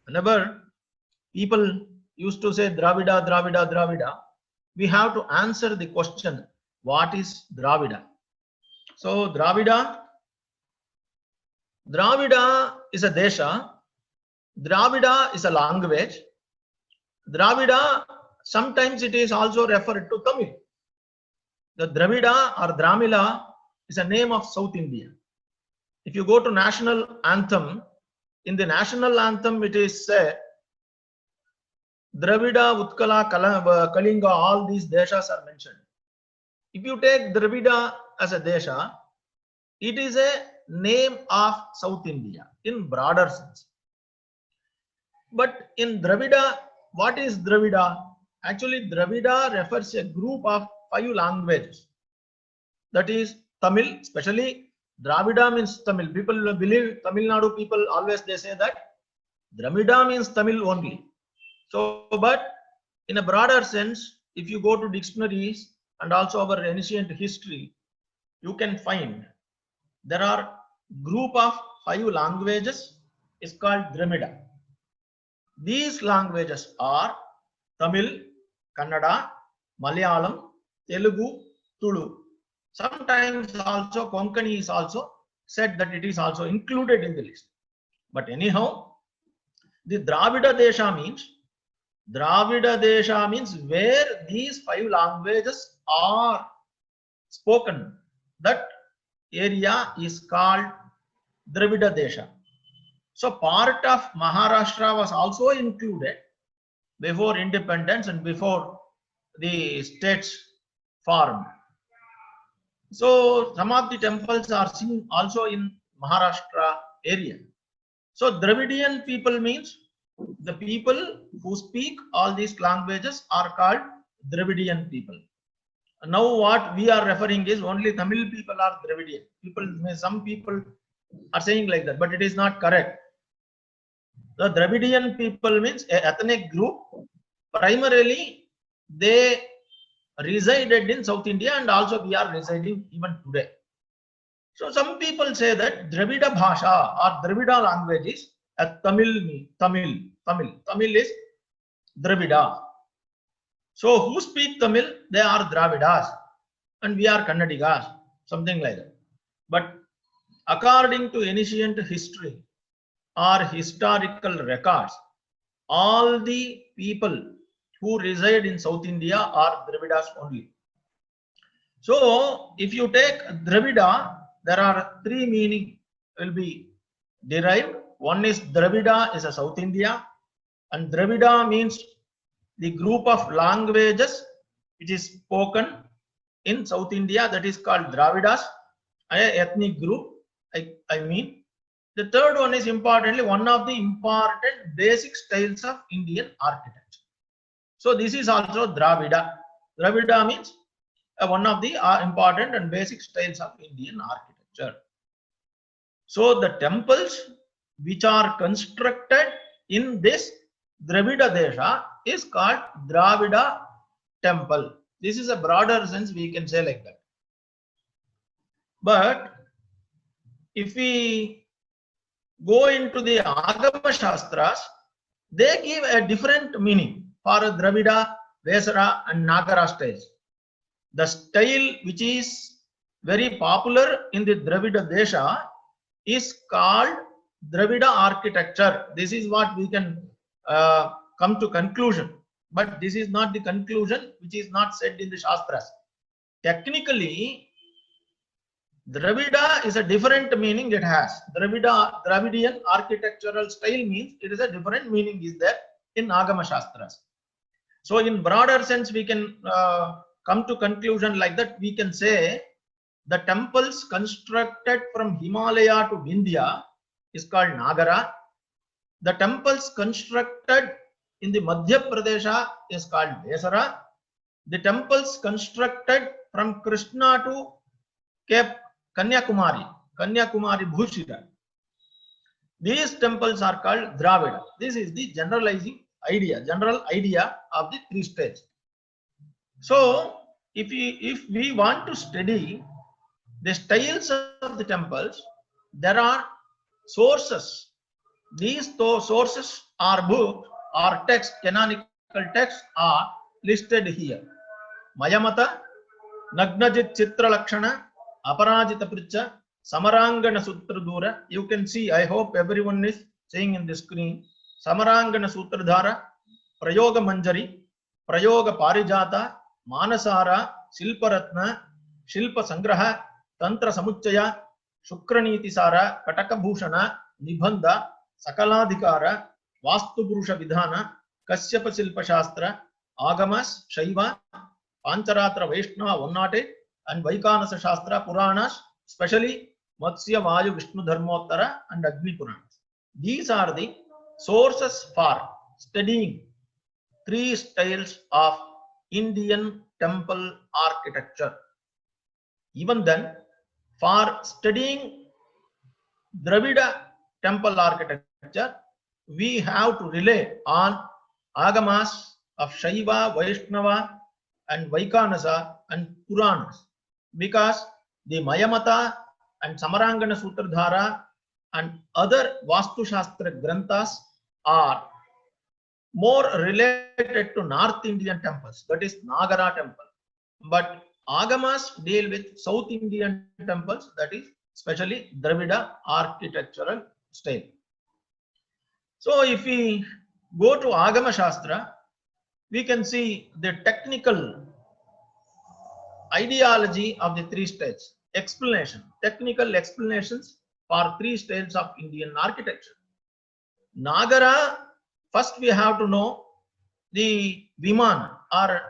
Whenever people used to say Dravida, Dravida, Dravida, we have to answer the question, what is Dravida? So Dravida is a desha, Dravida is a language, Dravida sometimes it is also referred to Tamil. The Dravida or Dramila is a name of South India. If you go to national anthem, in the national anthem it is said Dravida, Utkala, Kalinga, all these deshas are mentioned. If you take Dravida as a desha, it is a name of South India in broader sense. But in Dravida, what is Dravida? Actually, Dravida refers to a group of 5 languages. That is Tamil, especially Dravida means Tamil. People believe, Tamil Nadu people always they say that Dravida means Tamil only. So, but in a broader sense, if you go to dictionaries and also our ancient history, you can find there are group of 5 languages is called Dravida. These languages are Tamil, Kannada, Malayalam, Telugu, Tulu. Sometimes also Konkani is also said that it is also included in the list. But anyhow, the Dravida Desha means where these 5 languages are spoken. That area is called Dravida Desha. So part of Maharashtra was also included before independence and before the states formed. So some of the temples are seen also in Maharashtra area. So Dravidian people means the people who speak all these languages are called Dravidian people. Now what we are referring is only Tamil people are Dravidian. Some people are saying like that, but it is not correct. The Dravidian people means an ethnic group. Primarily, they resided in South India and also we are residing even today. So some people say that Dravida Bhasha or Dravida language is a Tamil is Dravida. So who speak Tamil? They are Dravidas and we are Kannadigas, something like that. But according to ancient history or historical records, all the people who reside in South India are Dravidas only. So if you take Dravida, there are 3 meanings will be derived. One is Dravida is a South India, and Dravida means the group of languages which is spoken in South India, that is called Dravidas, an ethnic group. I mean, the third one is importantly one of the important basic styles of Indian architecture. So this is also Dravida. Dravida means one of the important and basic styles of Indian architecture. So the temples which are constructed in this Dravida Desha is called Dravida temple. This is a broader sense, we can say like that. But if we go into the Agama Shastras, they give a different meaning for Dravida, Vesara and Nagara styles. The style which is very popular in the Dravida Desha is called Dravida architecture. This is what we can come to conclusion. But this is not the conclusion which is not said in the Shastras. Technically, Dravida is a different meaning it has. Dravidian architectural style means it is a different meaning is there in Agama Shastras. So in broader sense, we can come to conclusion like that. We can say the temples constructed from Himalaya to Vindhya is called Nagara. The temples constructed in the Madhya Pradesha is called Vesara. The temples constructed from Krishna to Cape Kanyakumari Bhushira, these temples are called Dravida. This is the general idea of the 3 states. So if we want to study the styles of the temples, there are sources. These sources or book or text, canonical texts are listed here. Mayamata, Nagnajit Chitra Lakshana, Aparajita Pricha, Samarangana Sutradhara. You can see, I hope everyone is seeing in the screen. Samarangana Sutradhara, Prayoga Manjari, Prayoga Parijata, Manasara, Silparatna, Shilpa Sangraha, Tantra Samuchaya, Shukraniti Sara, Kataka Bhushana, Nibandha, Sakaladhikara, Vastu Purusha Vidhana, Kasyapa Silpa Shastra, Agamas, Shaiva, Pancharatra Vaishnava 108 and Vaikanasa Shastra Puranas, especially Matsya Vayu Vishnu Dharmottara and Agni Puranas. These are the sources for studying three styles of Indian temple architecture. Even then, for studying Dravida temple architecture, we have to rely on Agamas of Shaiva, Vaishnava and Vaikanasa and Puranas, because the Mayamata and Samarangana Sutradhara and other Vastu Shastra Granthas are more related to North Indian temples, that is Nagara temple. But Agamas deal with South Indian temples, that is especially Dravida architectural style. So if we go to Agama Shastra, we can see the technical ideology of the three styles. Explanation, technical explanations for three styles of Indian architecture. Nagara, first we have to know the Vimana or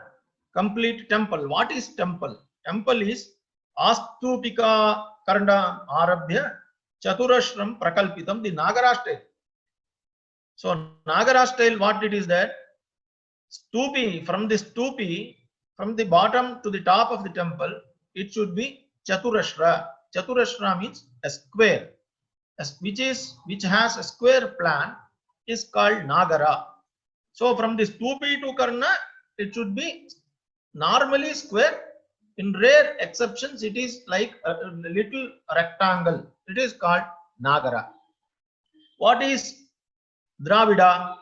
complete temple. What is temple? Temple is Astupika Karanda Arabhya Chaturashram Prakalpitam, the Nagara style. So Nagara style, what it is that? Stupi, from the stupi, from the bottom to the top of the temple, it should be Chaturashra. Chaturashra means a square, which has a square plan, is called Nagara. So from the stupi to Karna, it should be normally square. In rare exceptions, it is like a little rectangle. It is called Nagara. What is Dravida?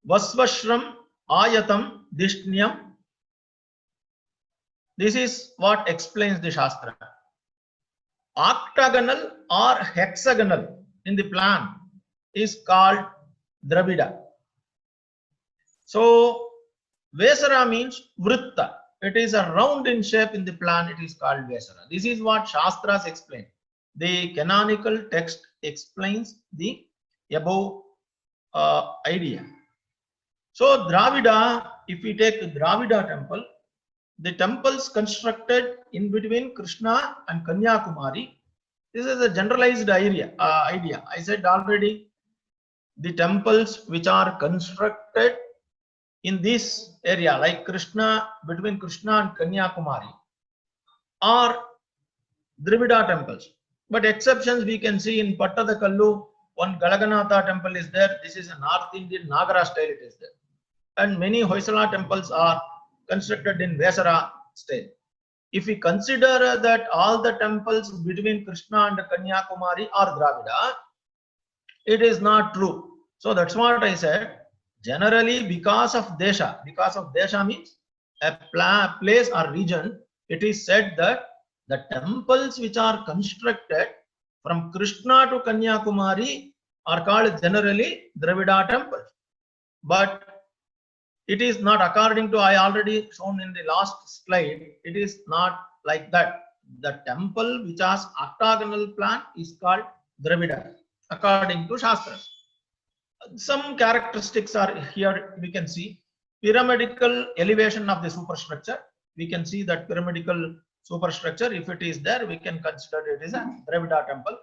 Vasvashram Ayatam Dishtnyam. This is what explains the Shastra. Octagonal or hexagonal in the plan is called Dravida. So Vesara means Vritta. It is a round in shape in the plan. It is called Vesara. This is what Shastras explain. The canonical text explains the above idea. So Dravida, if we take the Dravida temple, the temples constructed in between Krishna and Kanyakumari, this is a generalized idea. I said already, the temples which are constructed in this area, like between Krishna and Kanyakumari, are Dravida temples. But exceptions we can see in Pattadakallu, one Galaganatha temple is there. This is a North Indian Nagara style, it is there. And many Hoysala temples are constructed in Vesara style. If we consider that all the temples between Krishna and Kanyakumari are Dravida, it is not true. So that's what I said. Generally, because of Desha means a place or region, it is said that the temples which are constructed from Krishna to Kanyakumari are called generally Dravida temples. But it is not, according to I already shown in the last slide, it is not like that. The temple which has octagonal plan is called Dravida, according to Shastras. Some characteristics are here. We can see pyramidical elevation of the superstructure. We can see that pyramidical superstructure, if it is there, we can consider it is a Dravida temple.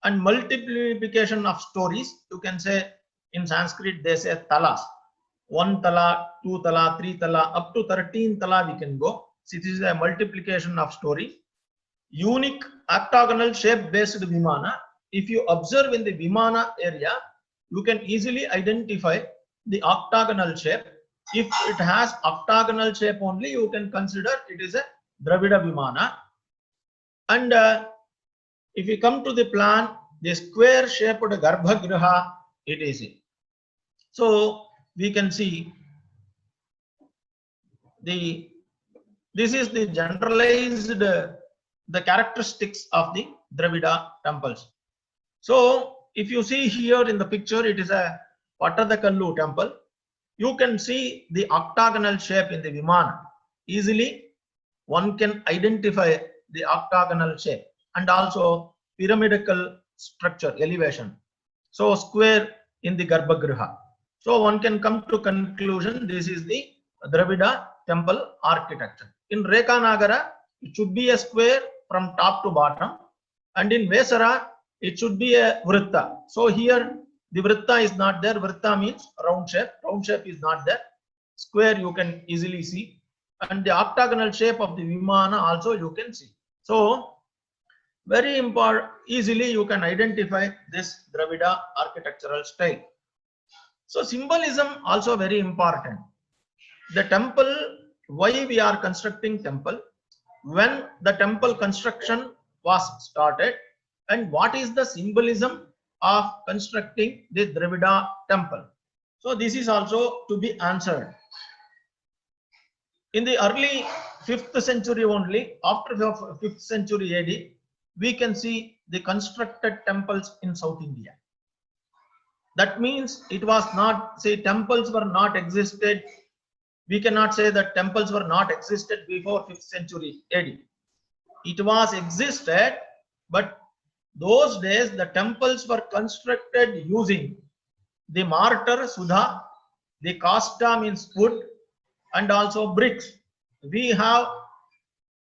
And multiplication of stories, you can say in Sanskrit they say talas. 1 tala, 2 tala, 3 tala, up to 13 tala we can go. So this is a multiplication of stories. Unique octagonal shape based Vimana. If you observe in the Vimana area, you can easily identify the octagonal shape. If it has octagonal shape only, you can consider it is a Dravida Vimana. And if you come to the plan, the square shaped Garbhagriha, it is it. So we can see this is the generalized the characteristics of the Dravida temples. So if you see here in the picture, it is a Pattadakallu temple. You can see the octagonal shape in the Vimana. Easily one can identify the octagonal shape and also pyramidal structure, elevation. So square in the Garbhagriha. So one can come to conclusion this is the Dravida temple architecture. In Rekha Nagara, it should be a square from top to bottom, and in Vesara, it should be a vritta. So here the vritta is not there. Vritta means round shape. Round shape is not there. Square you can easily see, and the octagonal shape of the Vimana also you can see. So very important, easily you can identify this Dravida architectural style. So symbolism also very important. The temple, why we are constructing temple, when the temple construction was started, and what is the symbolism of constructing the Dravida temple. So this is also to be answered. In the early 5th century only, after the 5th century AD, we can see the constructed temples in South India. That means it was not, say, temples were not existed. We cannot say that temples were not existed before 5th century AD. It was existed, but those days the temples were constructed using the mortar Sudha, the casta means wood, and also bricks. We have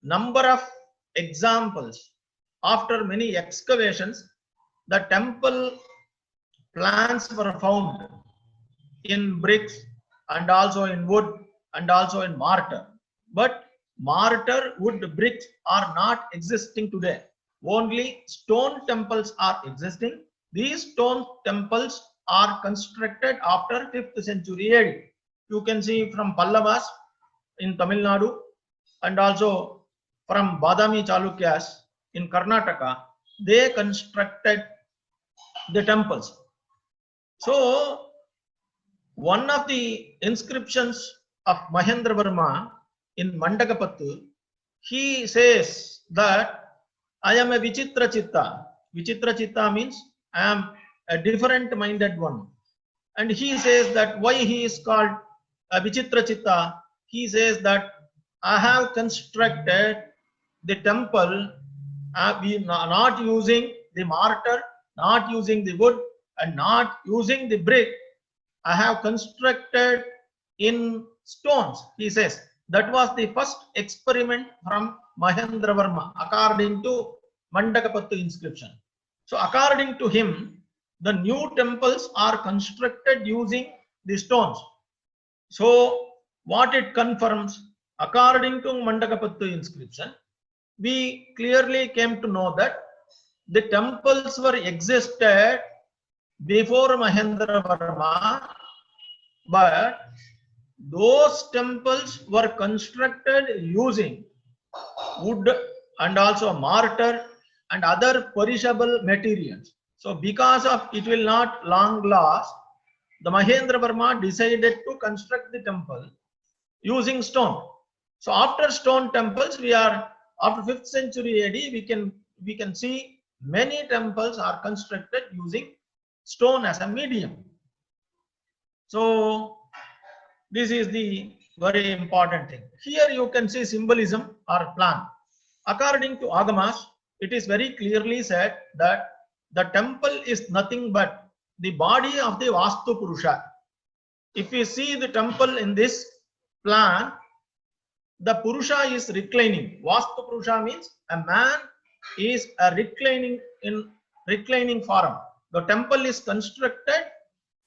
number of examples. After many excavations, the temple plans were found in bricks and also in wood and also in mortar. But mortar, wood, bricks are not existing today. Only stone temples are existing. These stone temples are constructed after 5th century AD. You can see from Pallavas in Tamil Nadu and also from Badami Chalukyas in Karnataka. They constructed the temples. So one of the inscriptions of Mahendra Varma in Mandakapattu, he says that I am a Vichitra Chitta. Vichitra Chitta means I am a different minded one. And he says that why he is called a Vichitra Chitta, he says that I have constructed the temple we not using the mortar, not using the wood, and not using the brick. I have constructed in stones, he says. That was the first experiment from Mahendra Varma according to Mandakapattu inscription. So according to him, the new temples are constructed using the stones. So what it confirms, according to Mandakapattu inscription, we clearly came to know that the temples were existed before Mahendra Varma, but those temples were constructed using wood and also mortar and other perishable materials. So because of it will not long last, the Mahendra Varma decided to construct the temple using stone. So after stone temples, we are after 5th century AD, we can see many temples are constructed using stone as a medium. So this is the very important thing. Here you can see symbolism or plan. According to Agamas, it is very clearly said that the temple is nothing but the body of the Vastu Purusha. If we see the temple in this plan, the Purusha is reclining. Vastu Purusha means a man is reclining in reclining form. The temple is constructed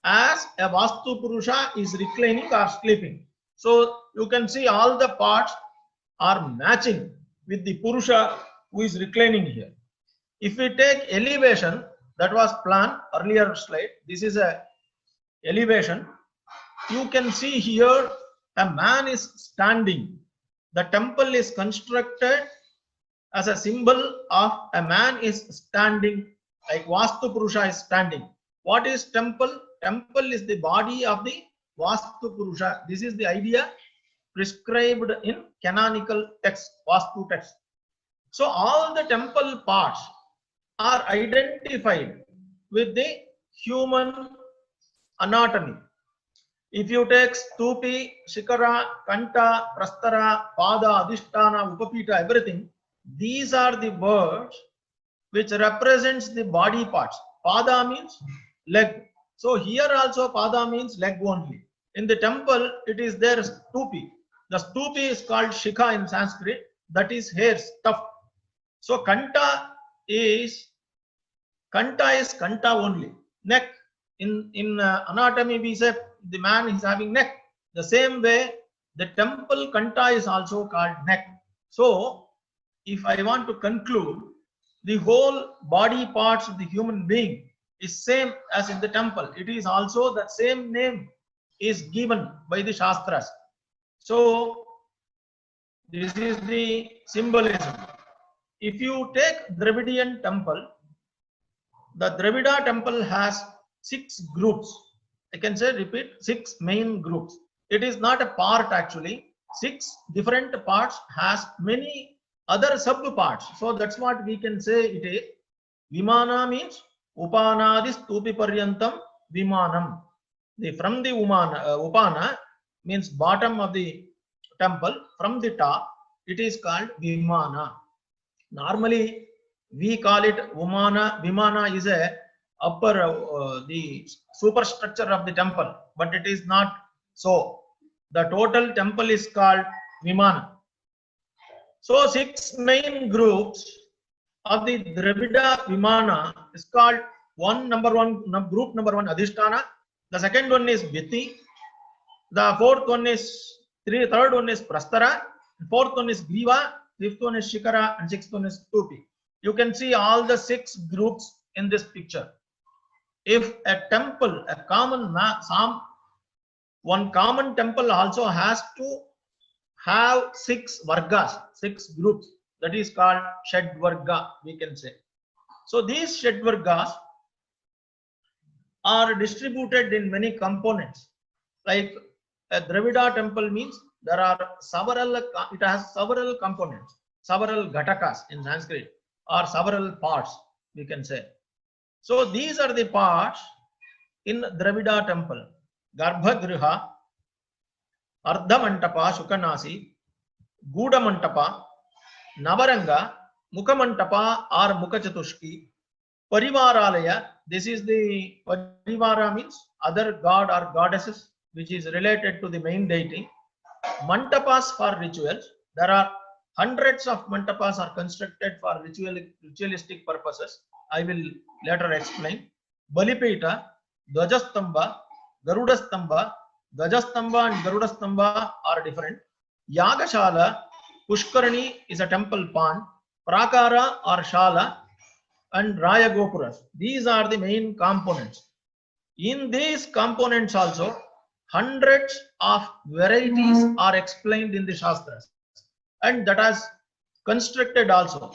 as a Vastu Purusha is reclining or sleeping. So you can see all the parts are matching with the Purusha who is reclining here. If we take elevation, that was plan earlier slide. This is a elevation. You can see here a man is standing. The temple is constructed as a symbol of a man is standing, like Vastu Purusha is standing. What is temple? temple is the body of the Vastu Purusha. This is the idea prescribed in canonical text, Vastu text. So all the temple parts are identified with the human anatomy. If you take Stupi, Shikara, Kanta, Prastara, Pada, Adhisthana, Upapita, everything, these are the words which represents the body parts. Pada means leg. So here also Pada means leg only. In the temple, it is there Stupi. The Stupi is called Shikha in Sanskrit. That is hair, stuff. So Kanta is Kanta only. Neck. In anatomy, we say the man is having neck. The same way, the temple Kanta is also called neck. So, if I want to conclude, the whole body parts of the human being is same as in the temple. It is also the same name is given by the Shastras. So, this is the symbolism. If you take Dravidian temple, the Dravida temple has 6 groups. I can say, repeat, 6 main groups. It is not a part actually. 6 different parts has many other sub parts. So that's what we can say it is. Vimana means Upanadi Stupi Paryantam Vimanam. From the Upana means bottom of the temple, from the top, it is called Vimana. Normally, we call it Umana. Vimana is a upper, the superstructure of the temple, but it is not so. The total temple is called Vimana. So 6 main groups of the Dravida Vimana is called group number one Adhisthana. The second one is Vitti. The third one is Prastara. Fourth one is Griva. Fifth one is Shikara, and sixth one is Stupi. You can see all the 6 groups in this picture. If a temple, one common temple also has to have 6 vargas, 6 groups. That is called Shed Varga, we can say. So these Shed Vargas are distributed in many components. Like a Dravida temple means there are several, it has several components, several Ghatakas in Sanskrit, or several parts, we can say. So these are the parts in Dravida temple. Garbhagriha, Ardhamantapa, Shukanasi, Gudamantapa, Navaranga, Mukhamantapa or Mukhachatushki, Parivaralaya. This is the Parivara means other god or goddesses which is related to the main deity. Mantapas for rituals. There are hundreds of mantapas are constructed for ritualistic purposes. I will later explain. Balipeta, Dvajastamba, Garudastamba. Dvajastamba and Garudastamba are different. Yagashala, Pushkarani is a temple pond. Prakara or Shala and Raya Gopuras. These are the main components. In these components also, hundreds of varieties are explained in the Shastras, and that has constructed also.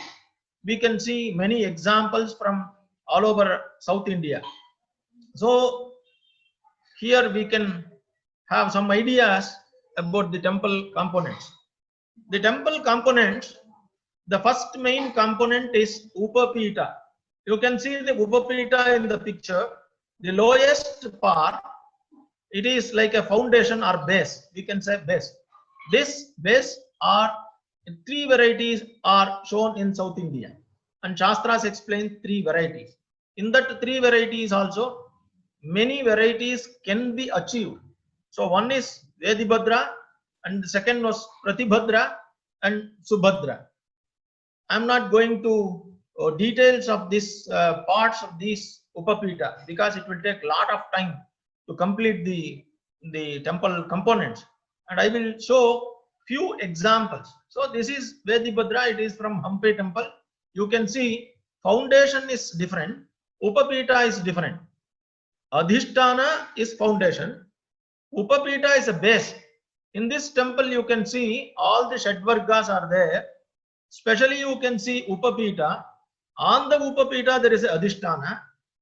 We can see many examples from all over South India. So here we can have some ideas about the temple components. The temple components, the first main component is Upapita. You can see the Upapita in the picture. The lowest part, it is like a foundation or base. We can say base. This base are 3 varieties are shown in South India, and Shastras explain 3 varieties. In that 3 varieties also, many varieties can be achieved. So one is Vedibhadra, and the second was Pratibhadra and Subhadra. I'm not going to details of this parts of these Upapita because it will take a lot of time to complete the temple components, and I will show few examples. So this is Vedibhadra. It is from Hampi temple. You can see foundation is different. Upapita is different. Adhisthana is foundation. Upapita is a base. In this temple, you can see all the Shadvargas are there. Especially you can see Upapita. On the Upapita, there is a Adhisthana.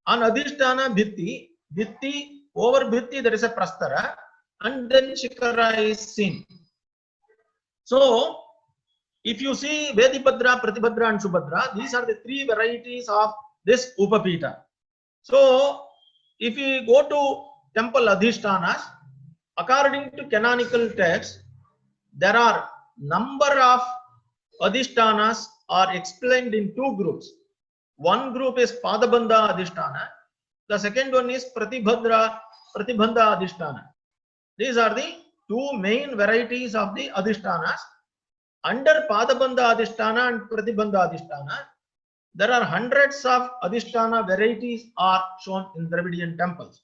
On Adhisthana, Vitti. Vitti over Bhitti there is a Prastara, and then Shikara is seen. So, if you see Vedibhadra, Pratibhadra and Subhadra, these are the three varieties of this Upapita. So, if we go to temple Adhishtanas, according to canonical text, there are number of Adhishtanas are explained in two groups. One group is Padabandha Adhisthana. The second one is Pratibhandha Adhisthana. These are the two main varieties of the Adhishtanas. Under Padabandha Adhisthana and Pratibhandha Adhisthana, there are hundreds of Adhisthana varieties are shown in Dravidian temples.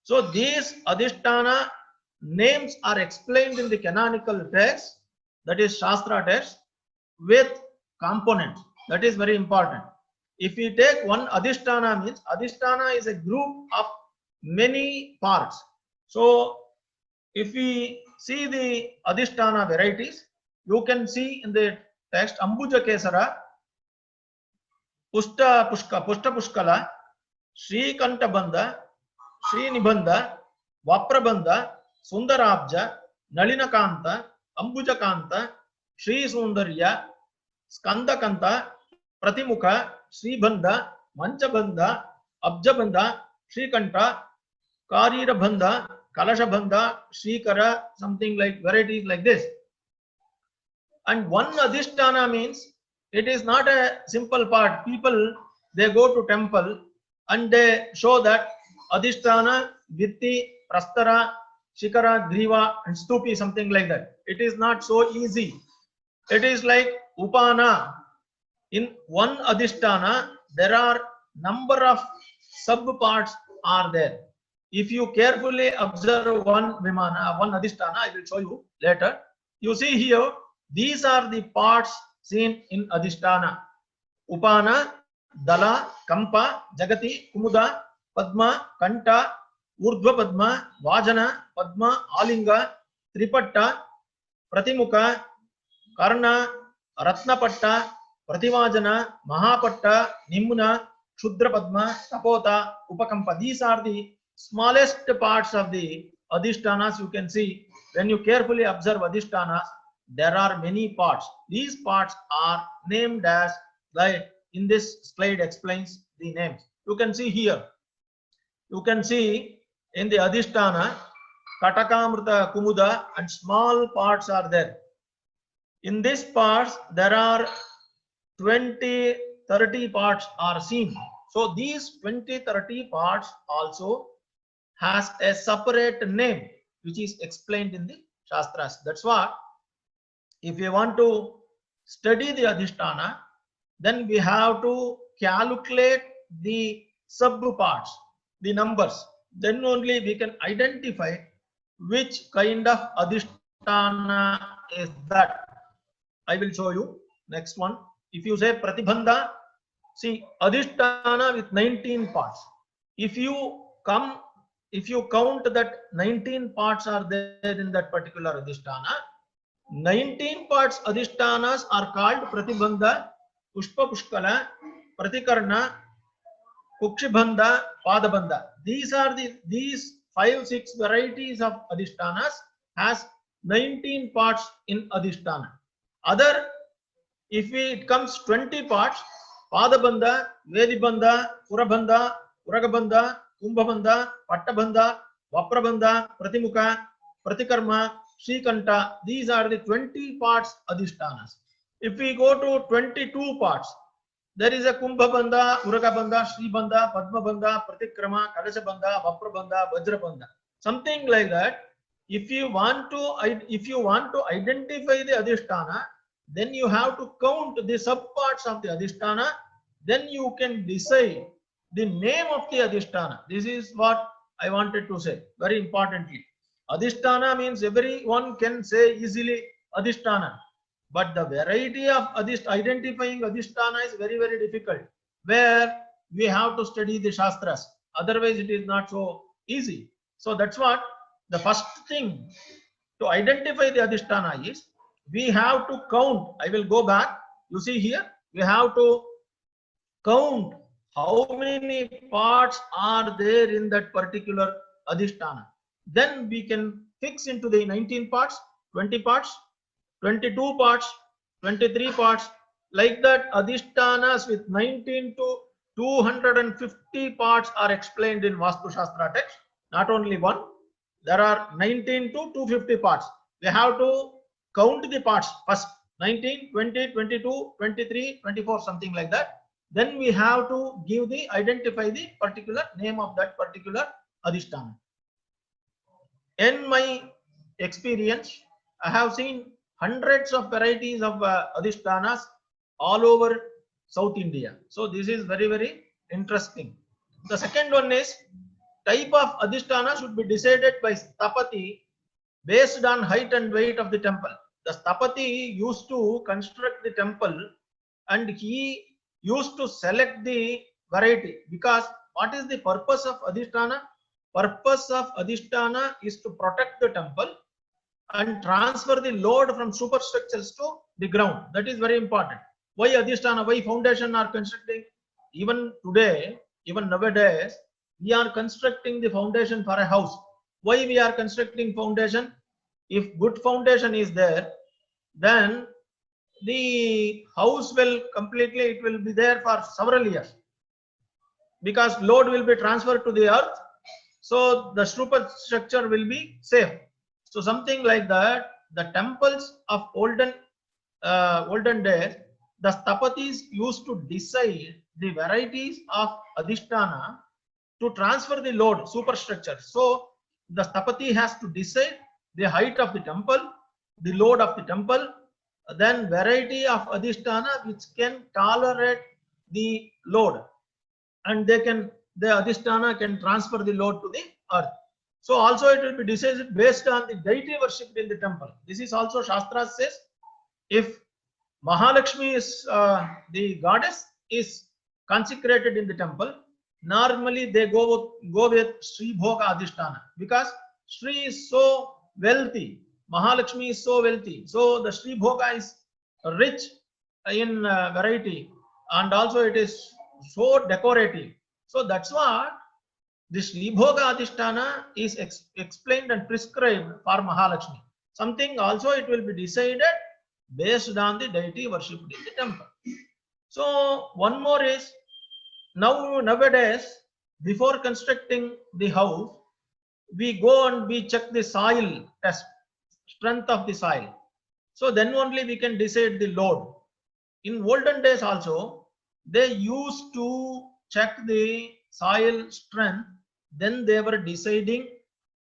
So these Adhisthana names are explained in the canonical text, that is Shastra text, with components. That is very important. If we take one Adhisthana, means Adhisthana is a group of many parts. So if we see the Adhisthana varieties, you can see in the text Ambuja Kesara, Pushta Pushkala, Sri Kanta Bandha, Sri Nibandha, Vaprabandha, Sundarabja, Nalina Kanta, Ambuja Kanta, Sri Sundarya, Skanda Kanta, Pratimukha, Sri Bandha, Mancha Bandha, Abja Bandha, Sri Kanta, Karira Bandha, Kalasha Bandha, Shikara, something like varieties like this. And one Adhisthana means it is not a simple part. People, they go to temple and they show that Adhisthana, Vitti, Prastara, Shikara, Griva and Stupi, something like that. It is not so easy. It is like Upana. In one Adhisthana, there are number of sub parts are there. If you carefully observe one Vimana, one Adhisthana, I will show you later. You see here, these are the parts seen in Adhisthana. Upana, Dala, Kampa, Jagati, Kumuda, Padma, Kanta, Urdhva Padma, Vajana, Padma, Alinga, Tripatta, Pratimukha, Karna, Ratnapatta, Prativajana, Mahapatta, Nimuna, Shudra Padma, Tapota, Upakampa. These are the smallest parts of the Adhishtanas. You can see when you carefully observe Adhishtanas, there are many parts. These parts are named as, like in this slide explains the names. You can see here. You can see in the Adhisthana, Katakamrita, Kumuda and small parts are there. In this parts, there are 20-30 parts are seen. So these 20-30 parts also has a separate name which is explained in the Shastras. That's what, if we want to study the Adhisthana, then we have to calculate the sub parts, the numbers. Then only we can identify which kind of Adhisthana is that. I will show you. Next one. If you say Pratibandha, see Adhisthana with 19 parts. If you count that 19 parts are there in that particular Adhisthana, 19 parts Adhishthanas are called Pratibandha, Pushpa Pushkala, Pratikarna, Kukshibandha, Padabandha. These 5-6 varieties of Adhishthanas has 19 parts in Adhisthana. Other, if it comes 20 parts, Padabandha, Vedibandha, Purabandha, Uragabandha, Kumbhabandha, Pattabandha, Vaprabandha, Pratimukha, Pratikarma, Srikanta. These are the 20 parts Adhishthanas. If we go to 22 parts, there is a Kumbhabandha, Uragabandha, Sribandha, Padmabandha, Pratikrama, Kadashabandha, Vaprabandha, Vajrabandha. Something like that. If you want to identify the Adhisthana, then you have to count the subparts of the Adhisthana. Then you can decide the name of the Adhisthana. This is what I wanted to say very importantly. Adhisthana means everyone can say easily Adhisthana, but the variety of identifying Adhisthana is very, very difficult, where we have to study the Shastras. Otherwise, it is not so easy. So that's what the first thing to identify the Adhisthana is, we have to count. I will go back. You see here, we have to count how many parts are there in that particular Adhisthana. Then we can fix into the 19 parts, 20 parts, 22 parts, 23 parts. Like that, Adhishtanas with 19 to 250 parts are explained in Vastu Shastra text. Not only one, there are 19 to 250 parts. We have to count the parts first. 19, 20, 22, 23, 24, something like that. Then we have to give the identify the particular name of that particular Adhisthana. In my experience, I have seen hundreds of varieties of Adhishtanas all over South India. So this is very, very interesting. The second one is type of Adhisthana should be decided by Sthapati based on height and weight of the temple. The Sthapati used to construct the temple and he used to select the variety, because what is the purpose of Adhisthana? Purpose of Adhisthana is to protect the temple and transfer the load from superstructures to the ground. That is very important. Why Adhisthana? Why foundation are constructing? Even today, even nowadays, we are constructing the foundation for a house. Why we are constructing foundation? If good foundation is there, then the house will completely, it will be there for several years, because load will be transferred to the earth. So the superstructure will be safe. So something like that, the temples of olden days, the Sthapatis used to decide the varieties of Adhisthana to transfer the load, superstructure. So the Sthapati has to decide the height of the temple, the load of the temple, then variety of Adhisthana which can tolerate the load, and the Adhisthana can transfer the load to the earth. So also it will be decided based on the deity worshipped in the temple. This is also Shastra says, if Mahalakshmi is the goddess is consecrated in the temple, normally they go with Sri Bhoga Adhisthana, because Sri is so wealthy, Mahalakshmi is so wealthy, so the Sri Bhoga is rich in variety, and also it is so decorative. So that's what this Sri Bhoga Adhisthana is explained and prescribed for Mahalakshmi. Something also it will be decided based on the deity worshipped in the temple. So one more is, nowadays, before constructing the house, we go and we check the soil test, strength of the soil. So then only we can decide the load. In olden days also, they used to check the soil strength, then they were deciding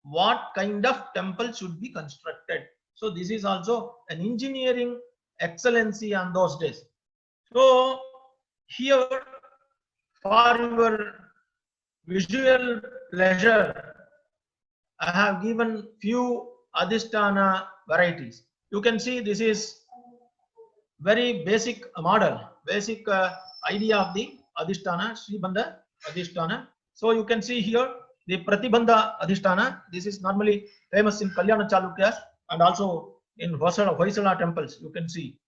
what kind of temple should be constructed. So this is also an engineering excellency on those days. So here, for your visual pleasure, I have given few Adhisthana varieties. You can see this is very basic model, basic idea of the Adhisthana, Sribandha Adhisthana. So you can see here the Pratibandha Adhisthana. This is normally famous in Kalyana Chalukyas and also in Hoysala temples. You can see.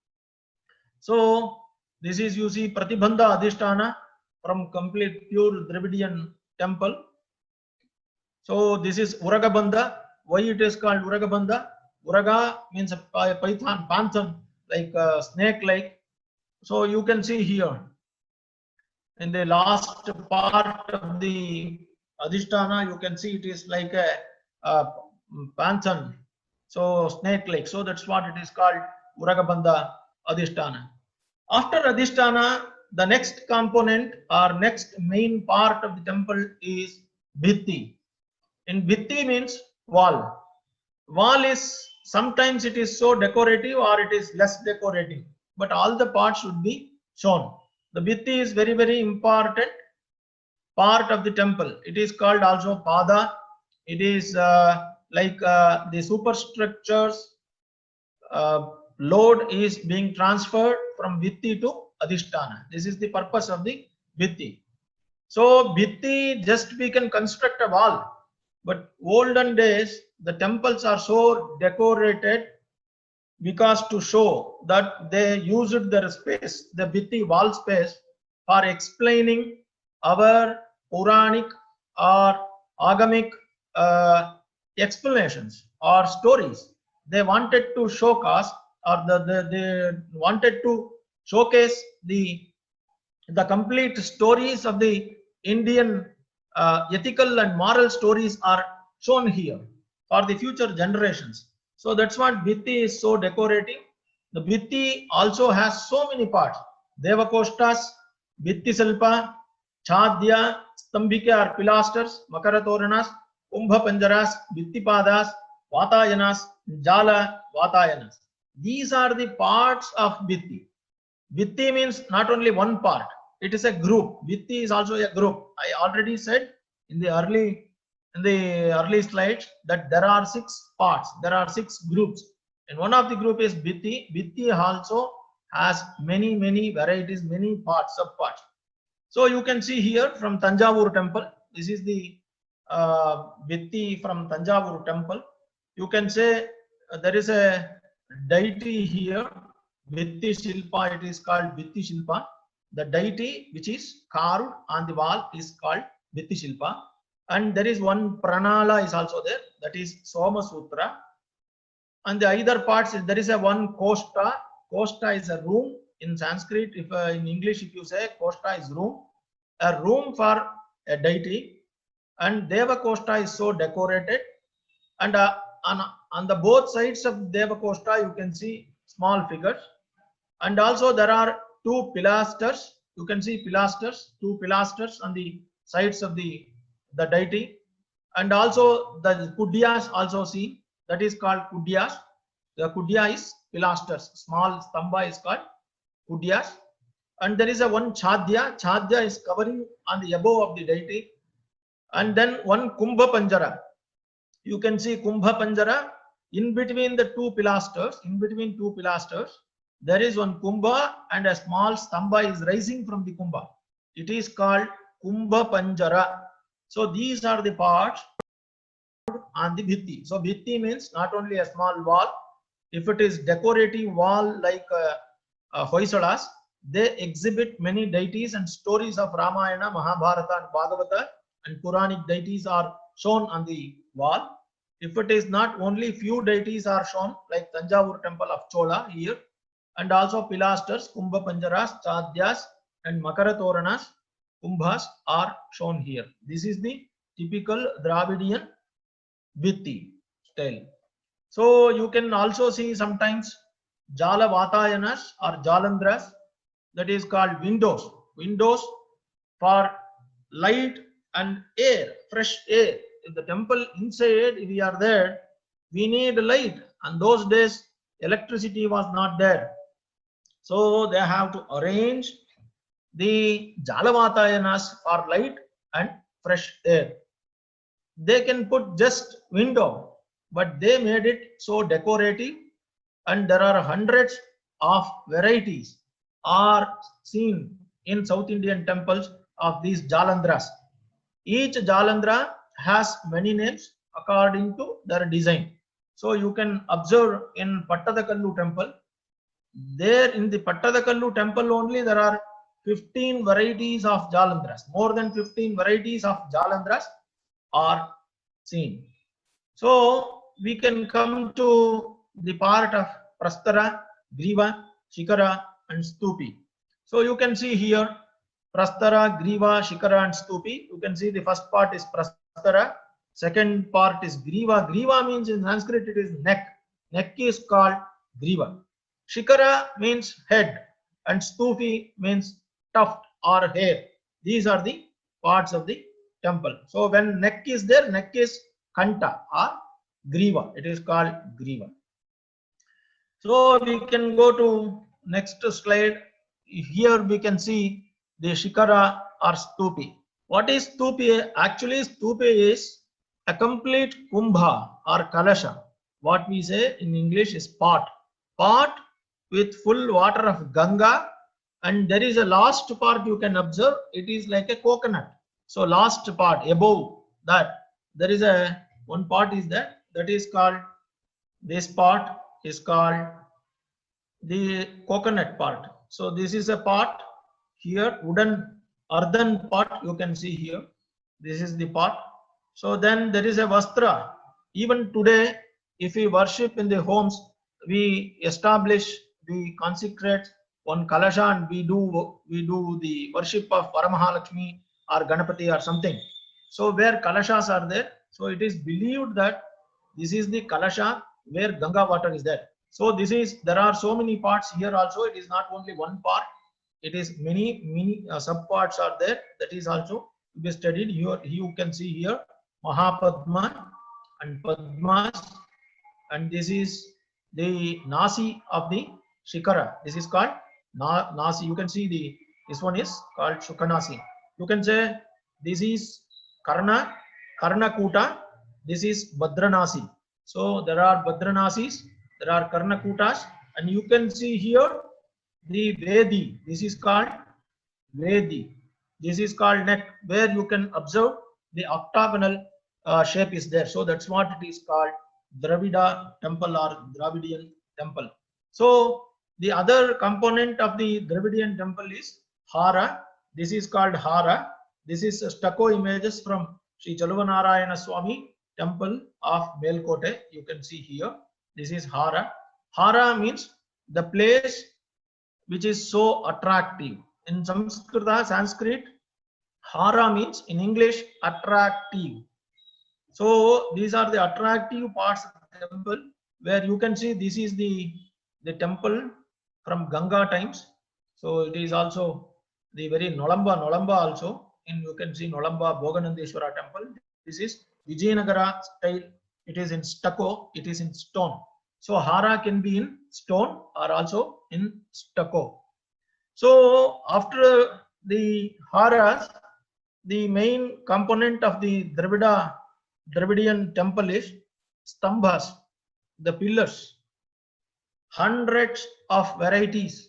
So this is, you see, Pratibandha Adhisthana from complete pure Dravidian temple. So this is Uragabandha. Why it is called Uragabandha? Uraga means a python, panthan, like a snake like. So you can see here in the last part of the Adhisthana, you can see it is like a panthan, so snake like. So that's what it is called, Uragabandha Adhisthana. After Adhisthana, the next component or next main part of the temple is Bhitti. In Bhitti means wall. Wall is, sometimes it is so decorative or it is less decorative, but all the parts should be shown. The Bhitti is very, very important part of the temple. It is called also Pada. It is like the superstructures load is being transferred from Bhitti to Adhisthana. This is the purpose of the Bhitti. So Bhitti, just we can construct a wall, but olden days the temples are so decorated because to show that they used their space, the Bhitti wall space, for explaining our Puranic or Agamic explanations or stories. They wanted to showcase, or they wanted to showcase the complete stories of the Indian ethical and moral stories are shown here for the future generations. So that's what Bhitti is so decorating. The Bhitti also has so many parts. Devakoshtas, Bhitti Silpa, Chadya, Stambhike or pilasters, Makaratoranas, Kumbha Panjaras, Bhitti Padas, Vaatayanas, Jala, Vaatayanas. These are the parts of Bhitti. Bhitti means not only one part, it is a group. Bhitti is also a group. I already said in the early slides that there are 6 parts, there are 6 groups. And one of the group is Bhitti. Bhitti also has many varieties, many parts, sub-parts. So you can see here from Tanjavur temple, this is the Bhitti from Tanjavur temple. You can say there is a deity here, Bhitti Shilpa, it is called Bhitti Shilpa. The deity which is carved on the wall is called Bhitti Shilpa. And there is one Pranala is also there, that is Soma Sutra. And the other parts, there is a one Koshta. Koshta is a room in Sanskrit. If in English, if you say Koshta is room, a room for a deity. And Deva Koshta is so decorated. And on the both sides of Deva Koshta, you can see small figures. And also there are 2 pilasters. You can see pilasters, 2 pilasters on the sides of the deity. And also the Kudyas also seen. That is called Kudyas. The Kudya is pilasters. Small stamba is called Kudyas. And there is a one Chadya. Chadya is covering on the above of the deity. And then one Kumbha Panjara. You can see Kumbha Panjara in between the 2 pilasters. In between 2 pilasters, there is one Kumbha and a small stamba is rising from the Kumbha. It is called Kumbha Panjara. So these are the parts on the Bhitti. So Bhitti means not only a small wall. If it is decorative wall like Hoysalas, they exhibit many deities and stories of Ramayana, Mahabharata and Bhagavata, and Puranic deities are shown on the wall. If it is not, only few deities are shown like Tanjavur temple of Chola here, and also pilasters, Kumbha Panjaras, Chadyas and Makaratoranas, Kumbhas are shown here. This is the typical Dravidian Bhitti style. So you can also see sometimes Jala Vaatayanas or Jalandhras, that is called windows. Windows for light and air, fresh air. In the temple inside, if we are there, we need light. And those days, electricity was not there. So they have to arrange the Jalavatayanas for light and fresh air. They can put just window, but they made it so decorative, and there are hundreds of varieties are seen in South Indian temples of these Jalandhras. Each Jalandhra has many names according to their design. So you can observe in Pattadakallu temple, there in the Pattadakallu temple only there are 15 varieties of Jalandhras. More than 15 varieties of Jalandhras are seen. So we can come to the part of Prastara, Griva, Shikara and Stupi. So you can see here Prastara, Griva, Shikara and Stupi. You can see the first part is Prastara, second part is Griva. Griva means in Sanskrit it is neck. Neck is called Griva. Shikara means head and Stupi means tuft or hair. These are the parts of the temple. So when neck is there, neck is Khanda or Griva. It is called Griva. So we can go to next slide. Here we can see the Shikara or Stupi. What is Stupi? Actually, Stupi is a complete kumbha or kalasha. What we say in English is pot. Pot with full water of Ganga, and there is a last part you can observe. It is like a coconut. So last part above that there is a one part is that is called, this part is called the coconut part. So this is a part here, wooden earthen pot you can see here. This is the pot. So then there is a vastra. Even today, if we worship in the homes, we establish, we consecrate one kalasha and we do the worship of Paramahalakshmi or Ganapati or something. So where kalashas are there, so it is believed that this is the kalasha where Ganga water is there. So there are so many parts here also. It is not only one part. It is many sub parts are there. That is also to be studied. Here you can see here Mahapadma and Padmas, and this is the Nasi of the Shikara. This is called Nasi. You can see this one is called Shukanasi. You can say this is Karnakuta. This is Bhadranasi. So there are Bhadranasis, there are Karnakutas, and you can see here the Vedi. This is called Vedi. This is called neck, where you can observe the octagonal shape is there. So that's what it is called Dravida temple or Dravidian temple. So the other component of the Dravidian temple is Hara. This is called Hara. This is stucco images from Sri Chalvanarayana Swami temple of Melkote. You can see here. This is Hara. Hara means the place which is so attractive. In Sanskrit, Hara means in English attractive. So these are the attractive parts of the temple, where you can see this is the temple from Ganga times. So it is also the very Nolamba also. And you can see Nolamba Bhoganandeshwara temple. This is Vijayanagara style. It is in stucco. It is in stone. So Hara can be in stone or also in stucco. So after the Haras, the main component of the Dravidian temple is stambhas, the pillars. Hundreds of varieties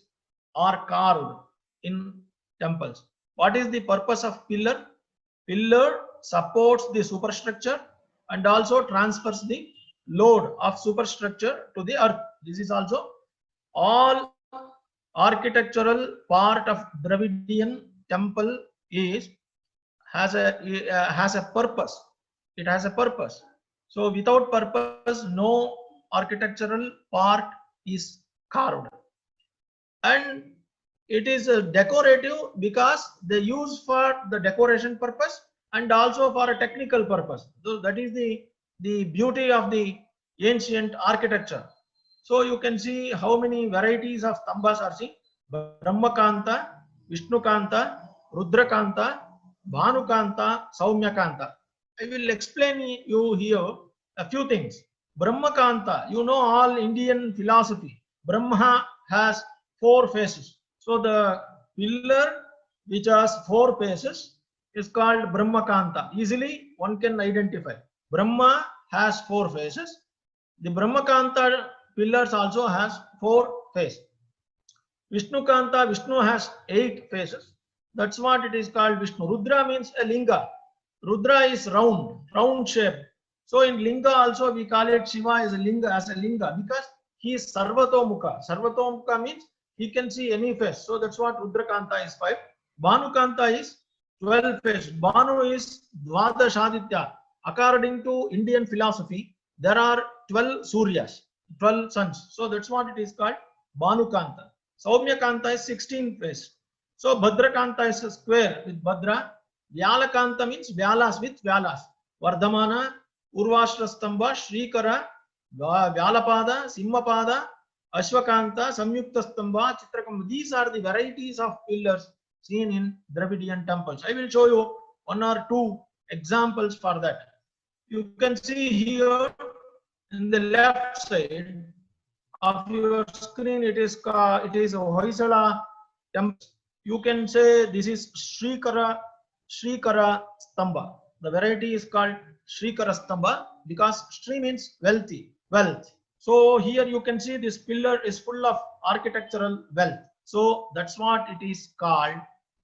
are carved in temples. What is the purpose of pillar? Pillar supports the superstructure and also transfers the load of superstructure to the earth. This is also all architectural part of Dravidian temple has a purpose. It has a purpose. So without purpose, no architectural part is carved. And it is decorative because they use for the decoration purpose and also for a technical purpose. So that is the beauty of the ancient architecture. So you can see how many varieties of stambhas are seen. Brahmakanta, Vishnukanta, Rudrakanta, Bhanukanta, Saumyakanta. I will explain you here a few things. Brahmakanta, you know all Indian philosophy. Brahma has 4 faces. So the pillar which has 4 faces is called Brahmakanta. Easily one can identify. Brahma has 4 faces. The Brahmakanta pillars also has 4 faces. Vishnukanta, Vishnu has 8 faces. That's what it is called Vishnu. Rudra means a linga. Rudra is round shape. So in linga also we call it Shiva as a linga because he is Sarvatomukha. Sarvatomukha means he can see any face. So that's what Rudrakanta is 5. Bhanukanta is 12 face. Bhanu is Dvadashaditya. According to Indian philosophy, there are 12 Suryas, 12 suns. So that's what it is called Bhanukanta. Saumyakanta is 16 face. So Bhadrakanta is a square with Bhadra. Vyalakanta means Vyalas with Vyalas. Vardhamana, Urvashrastamba, Shrikara, Vyalapada, Simhapada, Ashwakanta, Samyukta Stamba, Chitrakamba. These are the varieties of pillars seen in Dravidian temples. I will show you 1 or 2 examples for that. You can see here in the left side of your screen, it is a Hoysala temple. You can say this is Shrikara Stamba. The variety is called Shrikara Stamba because Shri means wealth. So here you can see this pillar is full of architectural wealth. So that's what it is called,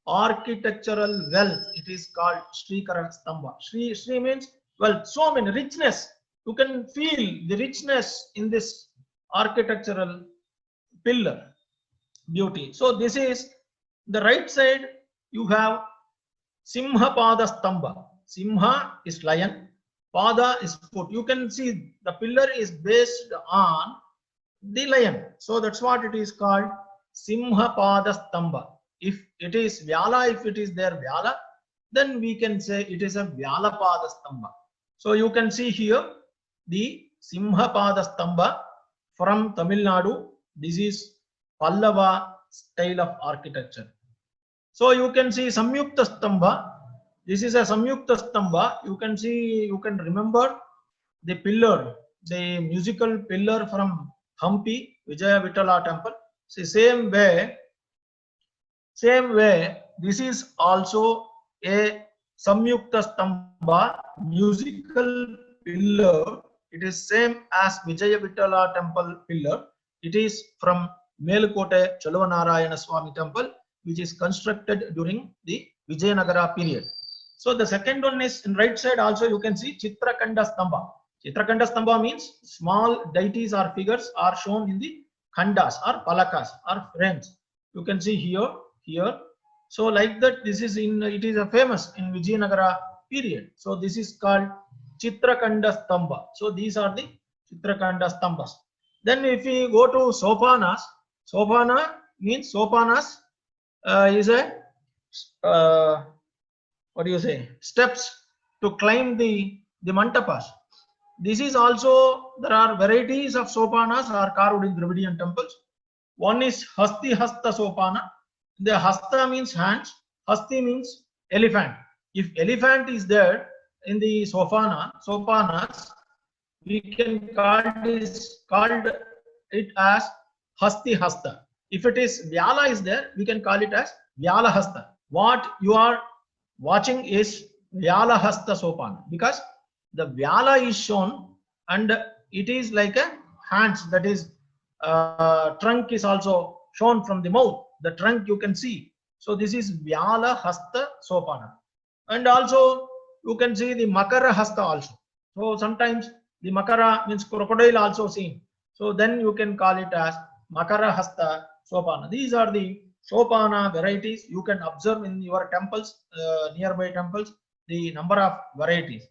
architectural wealth. It is called Shrikara Stamba. Shri means wealth. So many richness. You can feel the richness in this architectural pillar beauty. So this is the right side. You have Simhapada Stamba. Simha is lion. Pada is foot. You can see the pillar is based on the lion. So that's what it is called Simha Pada Stamba. If it is Vyala, if it is there Vyala, then we can say it is a Vyala Pada Stamba. So you can see here the Simha Pada Stamba from Tamil Nadu. This is Pallava style of architecture. So you can see Samyukta Stamba. This is a Samyukta Stamba. You can see, you can remember the pillar, the musical pillar from Hampi, Vijaya Vitala temple. See, same way, this is also a Samyukta Stamba, musical pillar. It is same as Vijaya Vitala temple pillar. It is from Melkote Chalvanarayana Swami temple, which is constructed during the Vijayanagara period. So the second one is in right side also you can see Chitra Stamba. Chitra Stamba means small deities or figures are shown in the Khandas or Palakas or frames. You can see here. So like that, this is in, it is a famous in Vijayanagara period. So this is called Chitra Stamba. So these are the Chitra Stambas. Then if we go to Sopanas, Sopana means Sopanas is a what do you say, steps to climb the mantapas. This is also, there are varieties of sopanas are carved in Dravidian temples. One is Hasti Hasta Sopana. The Hasta means hands, Hasti means elephant. If elephant is there in the sopanas, we can call it as Hasti Hasta. If it is Vyala is there, we can call it as Vyala Hasta. What you are watching is Vyala Hasta Sopana, because the Vyala is shown and it is like a hands, that is trunk is also shown from the mouth. The trunk you can see. So this is Vyala Hasta Sopana. And also you can see the Makara Hasta also. So sometimes the Makara means crocodile also seen. So then you can call it as Makara Hasta Sopana. These are the Sopana varieties. You can observe in your temples, nearby temples, the number of varieties.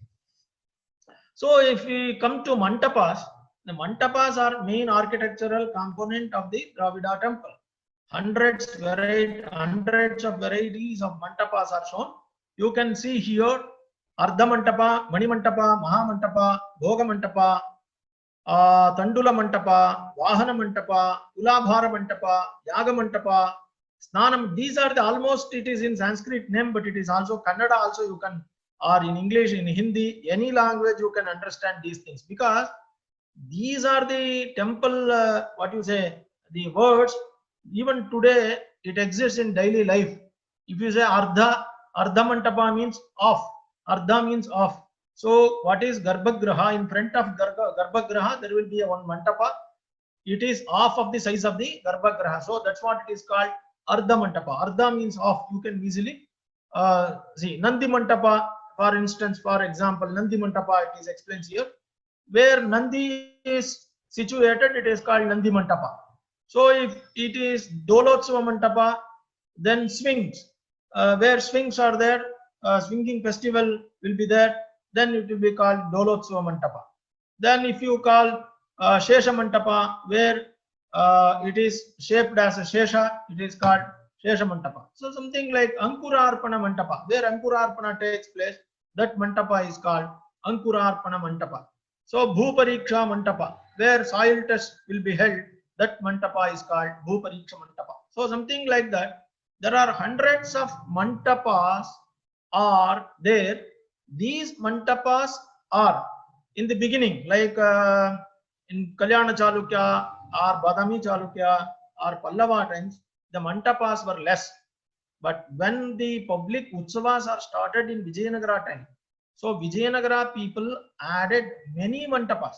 So if we come to mantapas, the mantapas are main architectural component of the Dravida temple. Hundreds of varieties of mantapas are shown. You can see here Ardha Mantapa, Mani Mantapa, Maha Mantapa, Bhoga Mantapa, Tandula Mantapa, Vahana Mantapa, Ulabhara Mantapa, Yaga Mantapa, Snanam. These are the almost, it is in Sanskrit name, but it is also Kannada also you can, or in English, in Hindi, any language you can understand these things, because these are the temple, what you say, the words, even today it exists in daily life. If you say Ardha Mantapa means off, Ardha means off. So what is Garbhagraha? In front of Garbhagraha there will be a one Mantapa. It is off of the size of the Garbhagraha. So that's what it is called Ardha Mantapa. Ardha means off. You can easily see. Nandi Mantapa, for instance, for example, Nandi Mantapa, it is explained here. Where Nandi is situated, it is called Nandi Mantapa. So if it is Dolotsava Mantapa, then swings, where swings are there, swinging festival will be there, then it will be called Dolotsava Mantapa. Then if you call Shesha Mantapa, where it is shaped as a Shesha, it is called Shesha Mantapa. So something like Ankura Arpana Mantapa, where Ankura Arpana takes place, that Mantapa is called Ankura Arpana Mantapa. So Bhupariksha Mantapa, where soil test will be held, that Mantapa is called Bhupariksha Mantapa. So something like that. There are hundreds of Mantapas are there. These Mantapas are in the beginning, like in Kalyana Chalukya or Badami Chalukya or Pallava times, the Mantapas were less. But when the public Utsavas are started in Vijayanagara time, so Vijayanagara people added many Mantapas.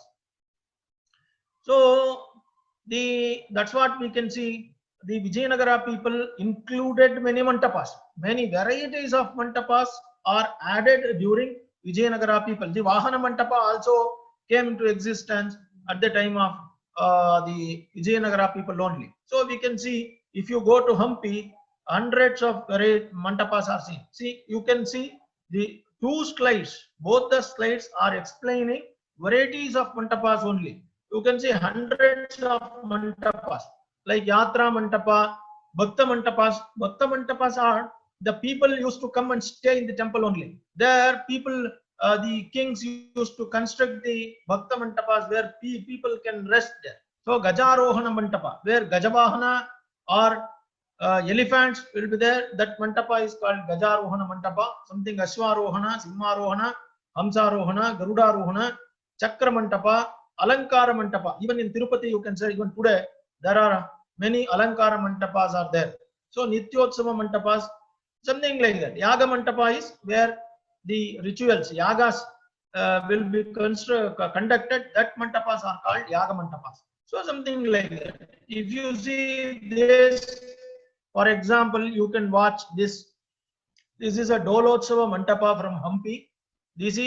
So that's what we can see. The Vijayanagara people included many Mantapas. Many varieties of Mantapas are added during Vijayanagara people. The Vahana Mantapa also came into existence at the time of the Vijayanagara people only. So we can see, if you go to Hampi, hundreds of Mantapas are seen. See, you can see the two slides. Both the slides are explaining varieties of mantapas only. You can see hundreds of mantapas like Yatra Mantapa, Bhakta Mantapas. Bhakta Mantapas are the people used to come and stay in the temple only. There, people, the kings used to construct the Bhakta Mantapas where people can rest there. So Gajarohana Mantapa, where Gajavahana or elephants will be there. That Mantapa is called Gajarohana Mantapa. Something Ashwarohana, Simharohana, Hamsarohana, Garudarohana, Chakra Mantapa, Alankara Mantapa. Even in Tirupati, you can say, even today, there are many Alankara Mantapas are there. So Nityotsava Mantapas, something like that. Yaga Mantapa is where the rituals, yagas will be conducted. That Mantapas are called Yaga Mantapas. So something like that. If you see this, for example, you can watch this. This is a Dolotsava Mantapa from Hampi. This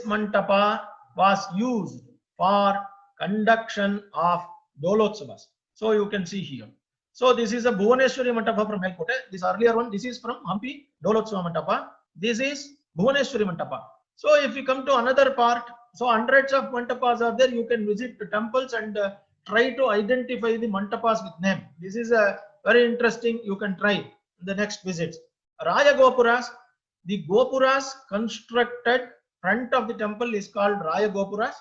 Mantapa was used for conduction of Dolotsavas. So you can see here. So this is a Bhuvaneshwari Mantapa from Melkote. This earlier one, this is from Hampi, Dolotsava Mantapa. This is Bhuvaneshwari Mantapa. So if you come to another part, so hundreds of mantapas are there. You can visit the temples and try to identify the mantapas with name. This is a very interesting. You can try in the next visits. Raya Gopuras. The Gopuras constructed front of the temple is called Raya Gopuras.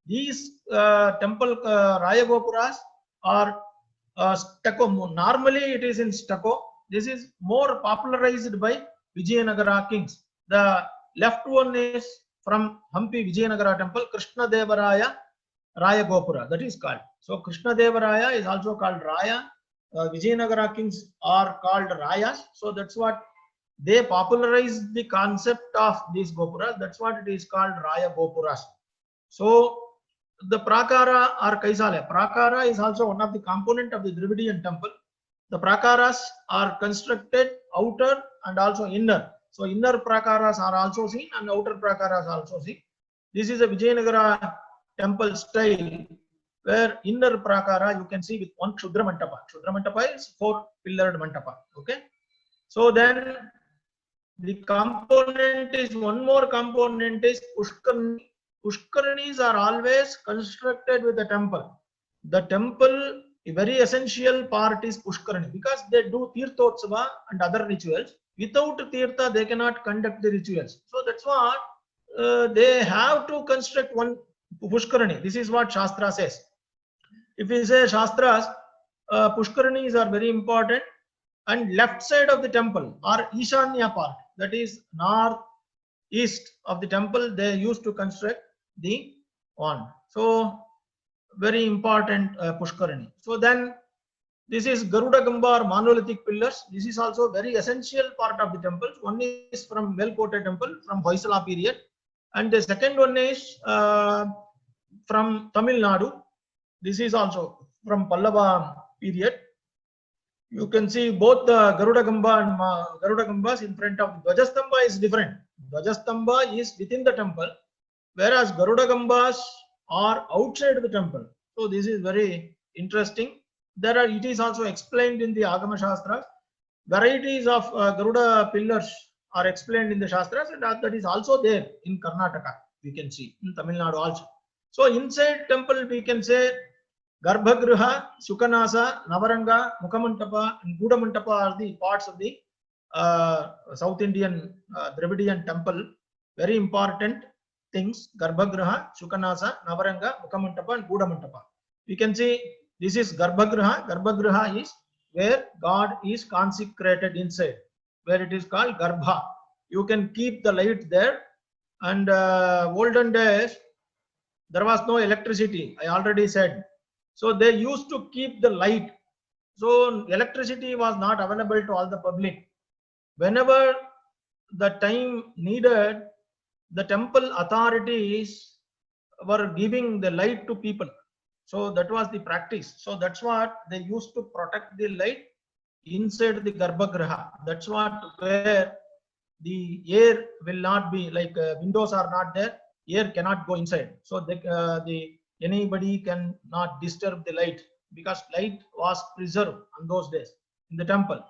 These temple Raya Gopuras are stucco. Normally it is in stucco. This is more popularized by Vijayanagara kings. The left one is from Hampi Vijayanagara temple, Krishna Devaraya Raya Gopura, that is called. So Krishna Devaraya is also called Raya. Vijayanagara kings are called Rayas. So that's what they popularized the concept of these Gopuras. That's what it is called, Raya Gopuras. So the Prakara or Kaisale. Prakara is also one of the component of the Dravidian temple. The Prakaras are constructed outer and also inner. So inner Prakaras are also seen and outer Prakaras also seen. This is a Vijayanagara temple style where inner Prakara you can see with one Shudra Mantapa. Shudra Mantapa is 4-pillared Mantapa. Okay. So then the component is, one more component is Pushkarani. Pushkaranis are always constructed with the temple. The temple, a very essential part is Pushkarani because they do Tirthotsava and other rituals. Without Tirtha, they cannot conduct the rituals. So that's what they have to construct one Pushkarani. This is what Shastra says. If we say Shastras, Pushkaranis are very important. And left side of the temple or Ishanya part, that is north east of the temple, they used to construct the one. So very important Pushkarani. So then this is Garudagambha or monolithic pillars. This is also very essential part of the temple. One is from Melkote temple from Hoysala period, and the second one is from Tamil Nadu. This is also from Pallava period. You can see both the Garudagambha and Garudagambhas in front of Dvajastambha is different. Dvajastambha is within the temple, whereas Garudagambhas are outside the temple. So this is very interesting. It is also explained in the Agama Shastras. Varieties of Garuda pillars are explained in the Shastras, and that is also there in Karnataka. We can see in Tamil Nadu also. So inside temple we can say Garbhagriha, Sukanasa, Navaranga, Mukhamantapa, and Gudamantapa are the parts of the South Indian Dravidian temple. Very important things: Garbhagriha, Sukanasa, Navaranga, Mukhamantapa, and Gudamantapa. We can see this is Garbhagriha. Garbhagriha is where God is consecrated inside, where it is called Garbha. You can keep the light there. And olden days, there was no electricity, I already said. So they used to keep the light. So electricity was not available to all the public. Whenever the time needed, the temple authorities were giving the light to people. So that was the practice. So that's what they used to protect the light inside the Garbhagriha. That's what where the air will not be like windows are not there. Air cannot go inside. So anybody can not disturb the light because light was preserved on those days in the temple.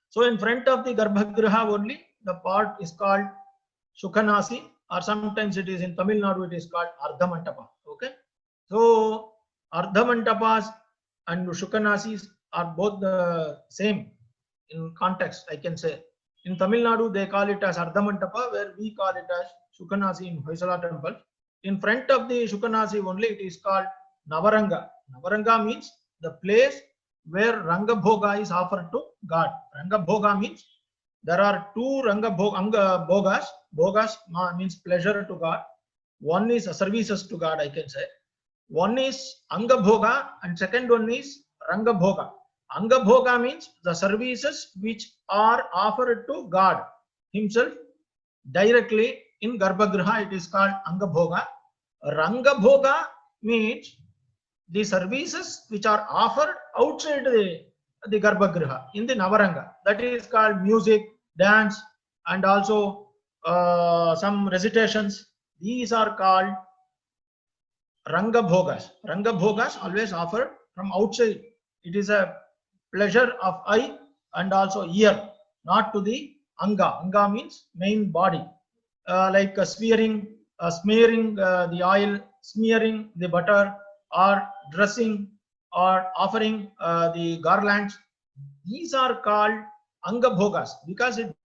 So in front of the Garbhagriha only, the part is called Sukhanasi, or sometimes it is in Tamil Nadu, it is called Ardhamantapa. Okay. So Ardhamantapas and Shukkanasis are both the same in context, I can say. In Tamil Nadu, they call it as Ardhamantapa, where we call it as Shukkanasi in Hoysala temple. In front of the Shukkanasi only, it is called Navaranga. Navaranga means the place where Ranga Bhoga is offered to God. Ranga Bhoga means there are two Ranga Bhogas. Bhogas means pleasure to God. One is services to God, I can say. One is Anga Bhoga and second one is Ranga Bhoga. Anga Bhoga means the services which are offered to God himself directly in Garbhagriha. It is called Anga Bhoga. Ranga Bhoga means the services which are offered outside the Garbhagriha in the Navaranga. That is called music, dance, and also some recitations. These are called Ranga Bhogas. Ranga Bhogas always offered from outside. It is a pleasure of eye and also ear, not to the Anga. Anga means main body, like smearing the oil, smearing the butter, or dressing, or offering the garlands. These are called Anga Bhogas because it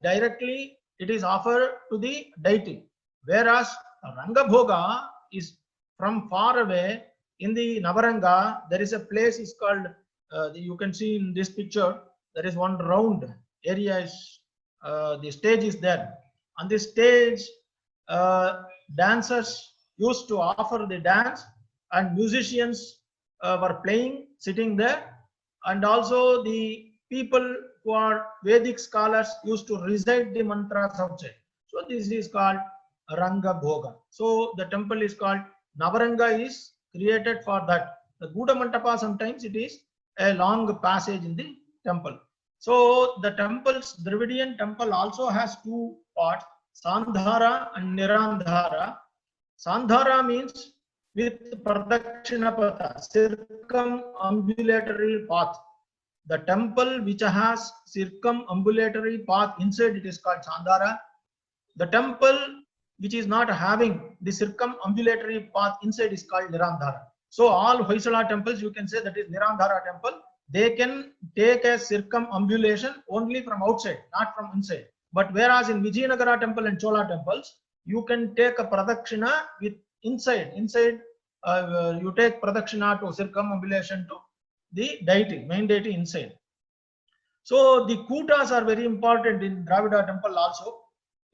is offered to the deity. Whereas Ranga Bhoga is from far away in the Navaranga. There is a place is called, you can see in this picture, there is one round area is, the stage is there. On this stage, dancers used to offer the dance and musicians were playing, sitting there, and also the people who are Vedic scholars used to recite the mantras outside. So this is called Ranga Bhoga. So the temple is called Navaranga is created for that. The Guda Mantapa, sometimes it is a long passage in the temple. So the temples, Dravidian temple also has two parts, Sandhara and Nirandhara. Sandhara means with Pradakshina circumambulatory path. The temple which has circumambulatory path inside, it is called Sandhara. The temple which is not having the circumambulatory path inside is called Nirandhara. So all Hoysala temples, you can say that is Nirandhara temple. They can take a circumambulation only from outside, not from inside. But whereas in Vijayanagara temple and Chola temples, you can take a Pradakshina with inside. You take Pradakshina to circumambulation to the deity, main deity inside. So the kutas are very important in Dravida temple also.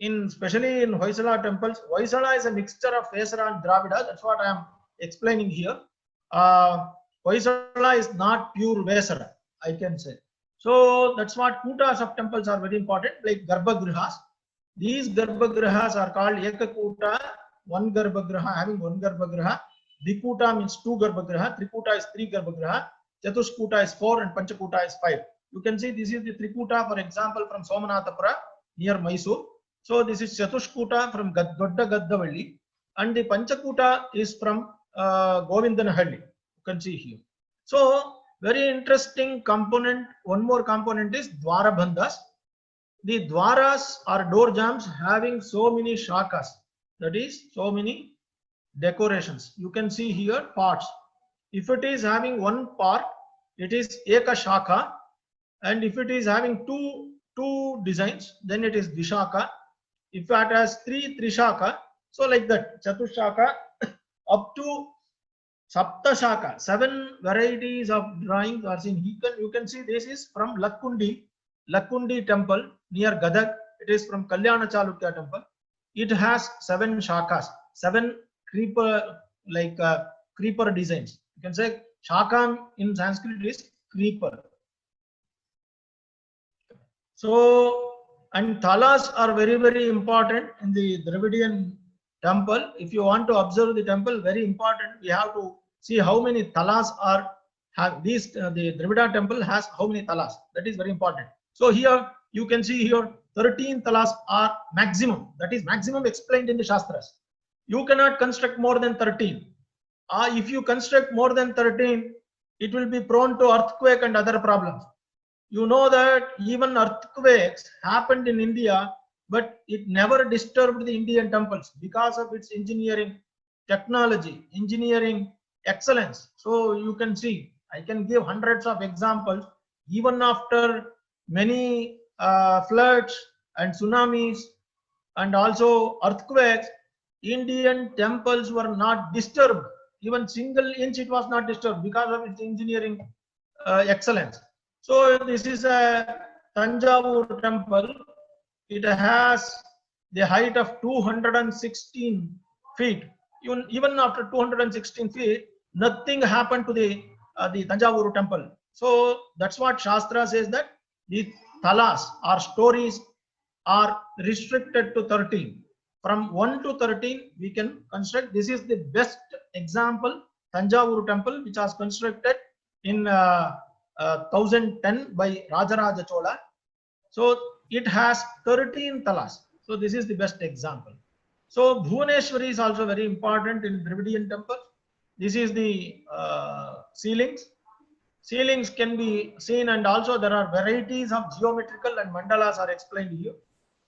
Especially in Hoysala temples, Hoysala is a mixture of Vesara and Dravida. That's what I am explaining here. Hoysala is not pure Vesara, I can say. So that's what kutas of temples are very important, like Garbhagrihas. These Garbhagrihas are called Ekakuta, one Garbhagriha, having one Garbhagriha. Dikuta means two Garbhagriha, Trikuta is three Garbhagriha, Chatushkuta is 4, and Panchakuta is 5. You can see this is the Trikuta, for example, from Somanathapura near Mysuru. So this is Chatushkuta from Dodda Gaddavalli, and the Panchakuta is from Govindanahalli. You can see here. So very interesting component. One more component is Dvarabandhas. The Dwaras are door jambs having so many shakas. That is so many decorations. You can see here parts. If it is having one part, it is Eka Shaka, and if it is having two designs, then it is Dishaka. If it has three Shaka, so like that, Chatushaka up to Sapta Shaka, 7 varieties of drawings are seen. You can see this is from Lakkundi temple near Gadag. It is from Kalyana Chalukya temple. It has 7 shakas, 7 creeper designs. You can say Shaka in Sanskrit is creeper. So, and Talas are very, very important in the Dravidian temple. If you want to observe the temple, very important, we have to see how many Talas the Dravida temple has how many Talas. That is very important. So here you can see here 13 Talas are maximum. That is maximum explained in the Shastras. You cannot construct more than 13. If you construct more than 13, it will be prone to earthquake and other problems. You know that even earthquakes happened in India but it never disturbed the Indian temples because of its engineering technology, engineering excellence. So you can see, I can give hundreds of examples. Even after many floods and tsunamis and also earthquakes, Indian temples were not disturbed. Even single inch it was not disturbed because of its engineering excellence. So this is a Tanjavur temple. It has the height of 216 feet. Even after 216 feet, nothing happened to the Tanjavur temple. So that's what Shastra says, that the Talas or stories are restricted to 13. From 1 to 13, we can construct. This is the best example, Tanjavur temple, which was constructed in 1010 by Rajaraja Chola. So it has 13 talas. So this is the best example. So Bhuvaneshwari is also very important in Dravidian temple. This is the ceilings. Ceilings can be seen, and also there are varieties of geometrical and mandalas are explained here.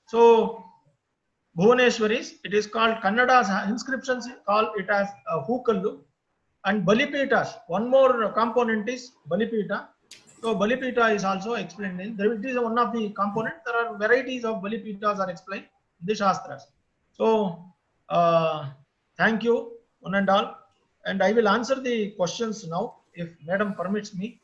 So Bhuvaneshwaris, it is called, Kannada's inscriptions call it as Hookallu. And Balipitas, one more component is Balipita. So Balipita is also explained in, it is one of the components. There are varieties of Balipitas are explained in the Shastras. So thank you, one and all. And I will answer the questions now, if Madam permits me.